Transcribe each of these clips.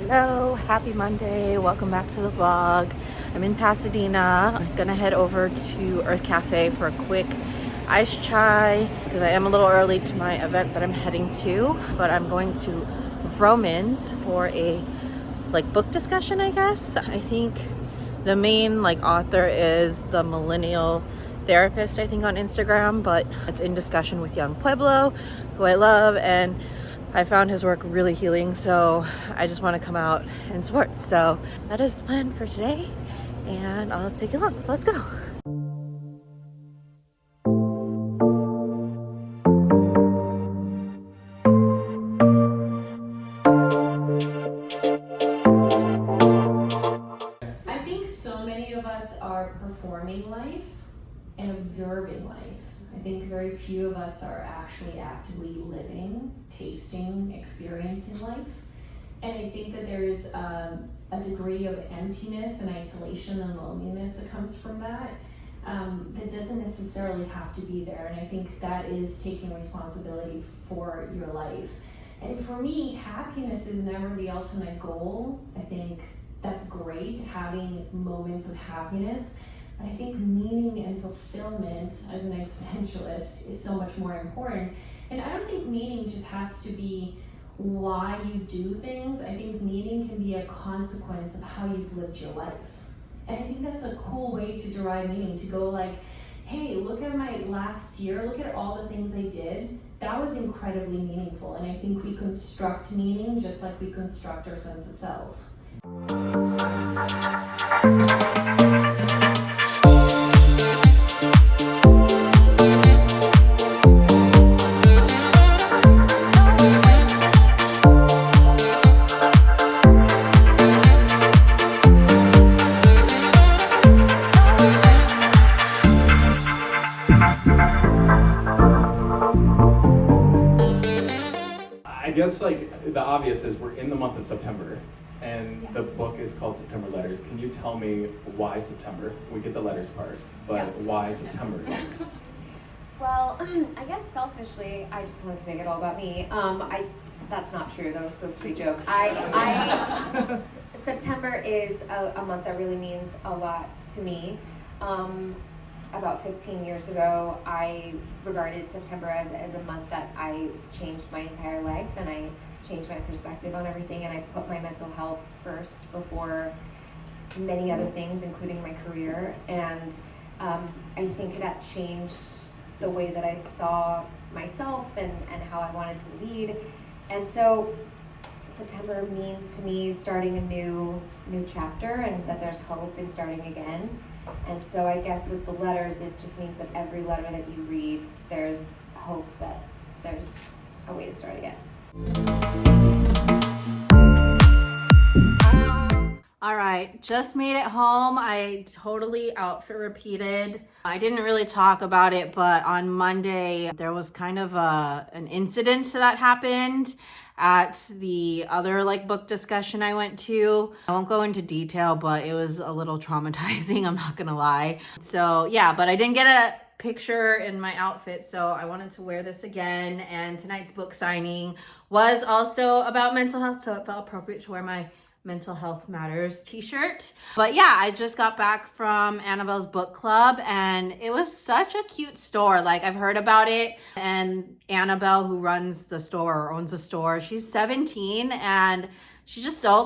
Hello, happy Monday. Welcome back to the vlog. I'm in Pasadena. I'm gonna head over to Earth Cafe for a quick iced chai because I am a little early to my event that I'm heading to, but I'm going to Vroman's for a book discussion, I guess. I think the main author is the millennial therapist, I think, on Instagram, but it's in discussion with young Pueblo, who I love, and I found his work really healing, so I just want to come out and support. So that is the plan for today, and I'll take you along. So let's go. I think so many of us are performing life and observing life. I think very few of us are actually actively living, tasting, experiencing life. And I think that there is a degree of emptiness and isolation and loneliness that comes from that that doesn't necessarily have to be there. And I think that is taking responsibility for your life. And for me, happiness is never the ultimate goal. I think that's great, having moments of happiness. But I think meaning and fulfillment as an existentialist is so much more important. And I don't think meaning just has to be why you do things. I think meaning can be a consequence of how you've lived your life. And I think that's a cool way to derive meaning, to go hey, look at my last year, look at all the things I did. That was incredibly meaningful. And I think we construct meaning just like we construct our sense of self. I guess the obvious is we're in the month of September, and the book is called September Letters. Can you tell me why September? We get the letters part, but why September letters? Well, I guess selfishly, I just wanted to make it all about me. That's not true. That was supposed to be a joke. September is a month that really means a lot to me. About 15 years ago, I regarded September as a month that I changed my entire life, and I changed my perspective on everything, and I put my mental health first before many other things, including my career. And I think that changed the way that I saw myself and how I wanted to lead. And so September means to me starting a new chapter, and that there's hope in starting again. And so I guess with the letters, it just means that every letter that you read, there's hope that there's a way to start again. All right, just made it home. I totally outfit repeated. I didn't really talk about it, but on Monday, there was kind of an incident that happened at the other book discussion I went to. I won't go into detail, but it was a little traumatizing, I'm not gonna lie. So yeah, but I didn't get a picture in my outfit, so I wanted to wear this again. And tonight's book signing was also about mental health, so it felt appropriate to wear my Mental Health Matters t-shirt. But yeah, I just got back from Annabelle's book club, and it was such a cute store. I've heard about it, and Annabelle, who runs the store or owns the store, she's 17, and she's just so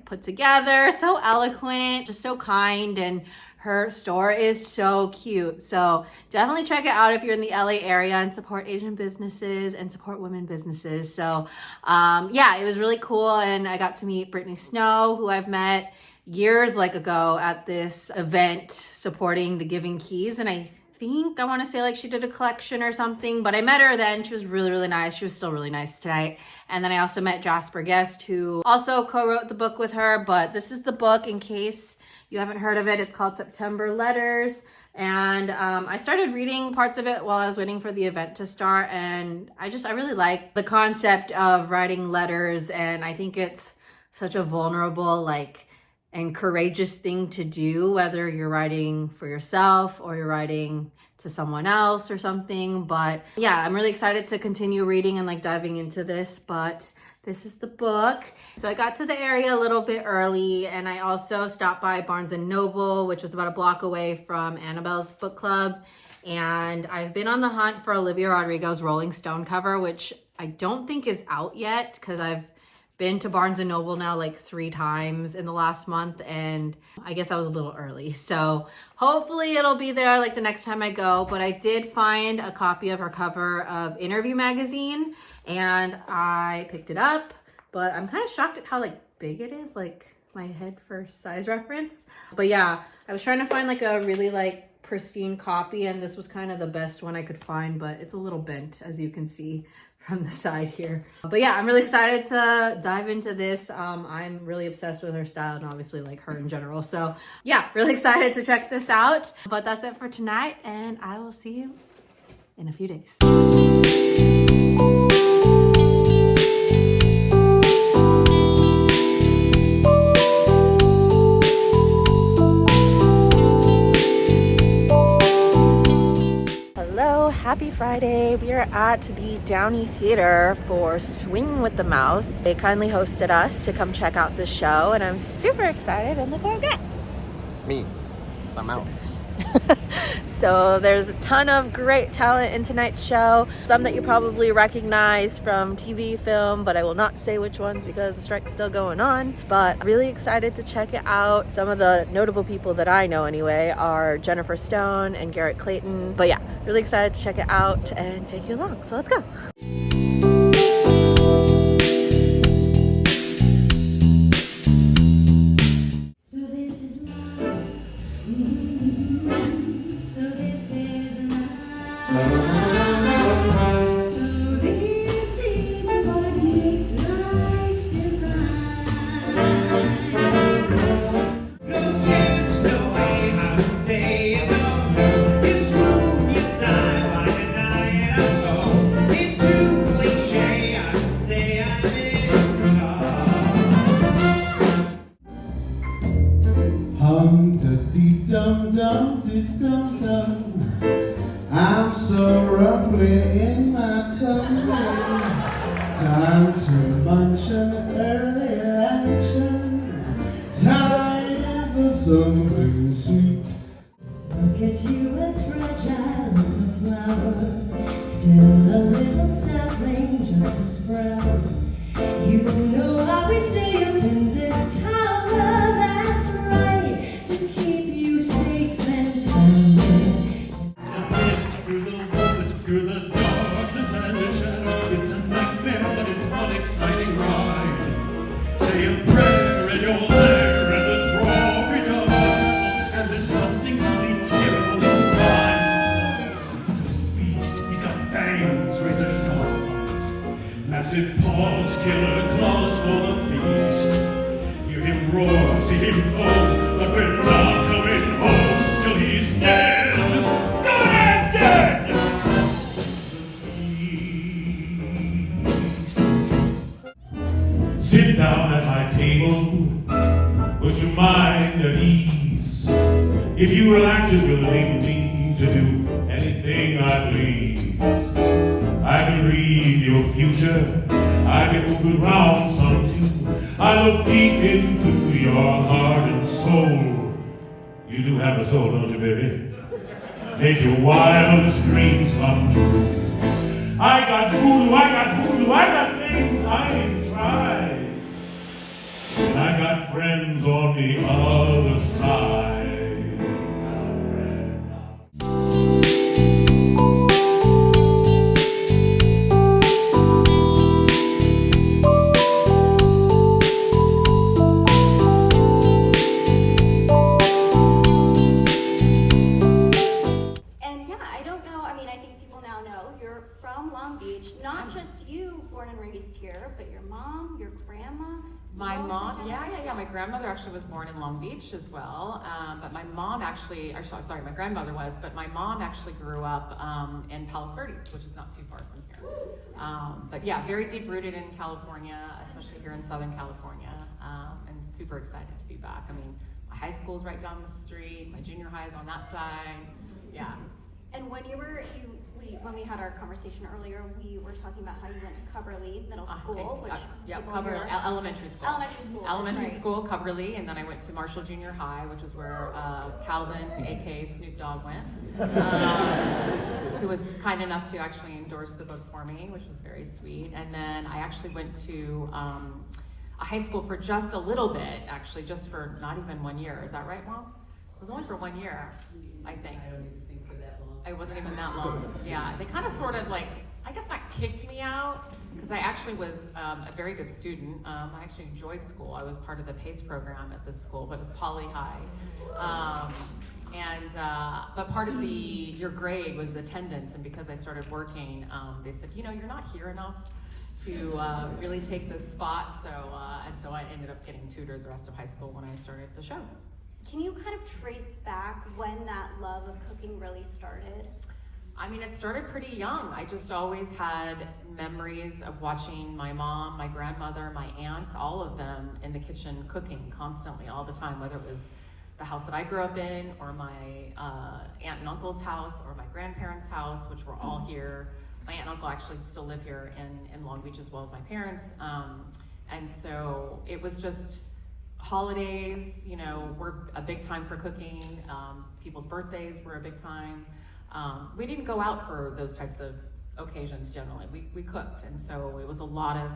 put together, so eloquent, just so kind, and her store is so cute. So definitely check it out if you're in the LA area, and support Asian businesses and support women businesses. So yeah, it was really cool. And I got to meet Brittany Snow, who I've met years ago at this event supporting the Giving Keys. And I think I want to say she did a collection or something, but I met her then. She was really, really nice. She was still really nice tonight. And then I also met Jasper Guest, who also co-wrote the book with her. But this is the book, in case you haven't heard of it. It's called September Letters. And I started reading parts of it while I was waiting for the event to start. And I really like the concept of writing letters. And I think it's such a vulnerable, and courageous thing to do, whether you're writing for yourself or you're writing to someone else or something. But yeah, I'm really excited to continue reading and diving into this. But This is the book. So I got to the area a little bit early, and I also stopped by Barnes & Noble, which was about a block away from Annabelle's book club. And I've been on the hunt for Olivia Rodrigo's Rolling Stone cover, which I don't think is out yet because I've been to Barnes & Noble now like 3 times in the last month, and I guess I was a little early. So hopefully it'll be there like the next time I go. But I did find a copy of her cover of Interview magazine, and I picked it up. But I'm kind of shocked at how like big it is, like my head for size reference. But yeah, I was trying to find like a really like pristine copy, and this was kind of the best one I could find, but it's a little bent, as you can see from the side here. But yeah, I'm really excited to dive into this. I'm really obsessed with her style and obviously like her in general. So yeah, really excited to check this out. But that's it for tonight, and I will see you in a few days. Happy Friday. We are at the Downey Theater for Swinging with the Mouse. They kindly hosted us to come check out the show, and I'm super excited, and look what I've got. Me, the mouse. So there's a ton of great talent in tonight's show. Some that you probably recognize from TV, film, but I will not say which ones because the strike's still going on. But really excited to check it out. Some of the notable people that I know anyway are Jennifer Stone and Garrett Clayton. But yeah, really excited to check it out and take you along. So let's go. I'm so rumbly in my tummy. Time to munch an early luncheon. Time for something sweet. Look at you as fragile as a flower, still a little sapling, just a sprout. You know how we stay up in this tower, that's right, to keep you safe and sound. Through the woods, through the darkness and the shadows, it's a nightmare, but it's an exciting ride. Say a prayer and you're there, and the drawbridge of and there's something truly terrible inside. It's a beast, he's got fangs, razor sharp, massive paws, killer claws for the feast. Hear him roar, see him fall, but we're not coming home till he's dead. Sit down at my table, put your mind at ease. If you relax, it will enable me to do anything I please. I can read your future, I can move it around some too. I look deep into your heart and soul. You do have a soul, don't you, baby? Make your wildest dreams come true. I got voodoo, I got things I ain't tried. And I got friends on the other side. And yeah, I don't know, I mean, I think people now know you're from Long Beach, not just you born and raised here, but your mom, your grandma. My mom, yeah. My grandmother actually was born in Long Beach as well, but my mom actually, sorry, my grandmother was, but my mom actually grew up in Palos Verdes, which is not too far from here. But yeah, very deep rooted in California, especially here in Southern California, and super excited to be back. I mean, my high school's right down the street, my junior high is on that side, yeah. And when when we had our conversation earlier, we were talking about how you went to Coverly Middle School, which Elementary school. Elementary school, Coverly, and then I went to Marshall Junior High, which is where Calvin, aka Snoop Dogg, went. Who was kind enough to actually endorse the book for me, which was very sweet. And then I actually went to a high school for just a little bit, actually, just for not even 1 year. Is that right, Mom? It was only for 1 year, I think. I don't even think for that long. It wasn't even that long. Yeah, they kind of sort of like, I guess not kicked me out, because I actually was a very good student. I actually enjoyed school. I was part of the PACE program at this school, but it was Poly High. But part of your grade was attendance, and because I started working, they said, you know, you're not here enough to really take this spot, so I ended up getting tutored the rest of high school when I started the show. Can you kind of trace back when that love of cooking really started? I mean, it started pretty young. I just always had memories of watching my mom, my grandmother, my aunt, all of them in the kitchen cooking constantly, all the time, whether it was the house that I grew up in, or my aunt and uncle's house, or my grandparents' house, which were all here. My aunt and uncle actually still live here in Long Beach, as well as my parents. And so it was just holidays, you know, were a big time for cooking. People's birthdays were a big time. We didn't go out for those types of occasions generally. We cooked, and so it was a lot of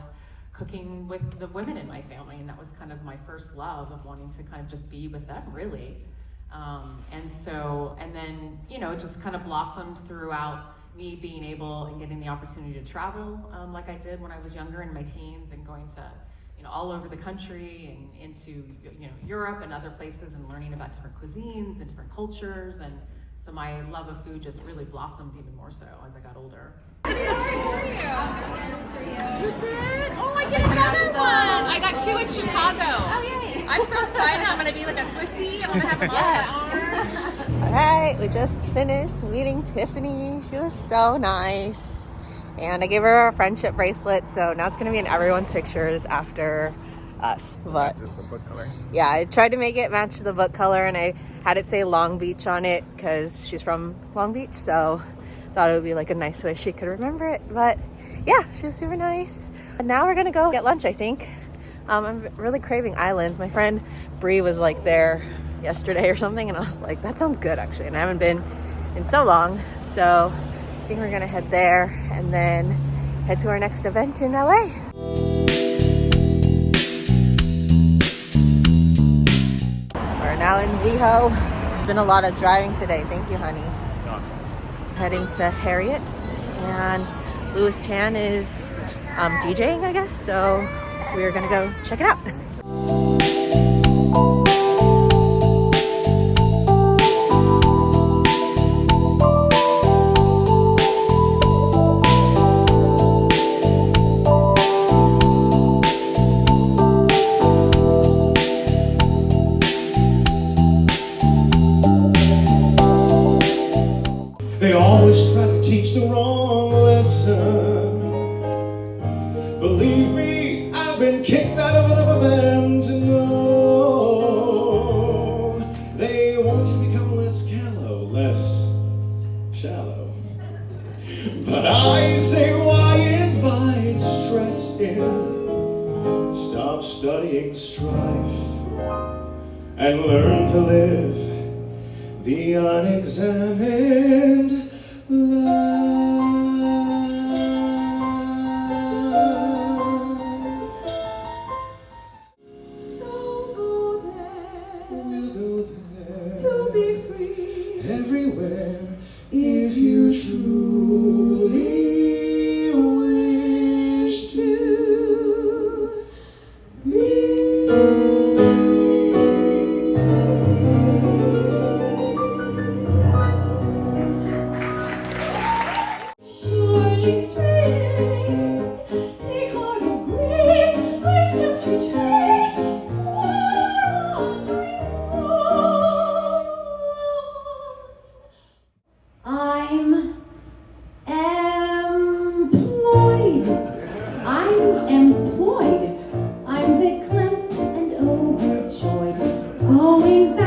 cooking with the women in my family, and that was kind of my first love of wanting to kind of just be with them, really. And then, you know, it just kind of blossomed throughout me being able and getting the opportunity to travel like I did when I was younger in my teens, and going to, you know, all over the country and into, you know, Europe and other places, and learning about different cuisines and different cultures. And so my love of food just really blossomed even more so as I got older. You did? Oh, I get another one! I got 2 in Chicago. Oh, yay. I'm so excited. I'm gonna be like a Swiftie. I'm gonna have them all on my arm. All right, we just finished meeting Tiffany. She was so nice. And I gave her a friendship bracelet, so now it's gonna be in everyone's pictures after us. But Just the book color. yeah, I tried to make it match the book color, and I had it say Long Beach on it because she's from Long Beach, so thought it would be like a nice way she could remember it. But yeah, she was super nice. And now we're gonna go get lunch, I think. I'm really craving islands. My friend Bree was like there yesterday or something, and I was like, that sounds good actually, and I haven't been in so long, so I think we're gonna head there and then head to our next event in LA. We're now in WeHo. It's been a lot of driving today. Thank you, honey. Heading to Harriet's, and Louis Tan is DJing, I guess, so we're gonna go check it out. They always try to teach the wrong lesson. Believe me, I've been kicked out of enough of them to know. They want you to become less callow, less shallow. But I say, why invite stress in? Stop studying strife and learn to live the unexamined life. So go there, We'll go there to be free. everywhere if you truly wish to be. Surely straight, take heart and grace, my steps retrace, wandering on. I'm employed. I'm verklempt and overjoyed, going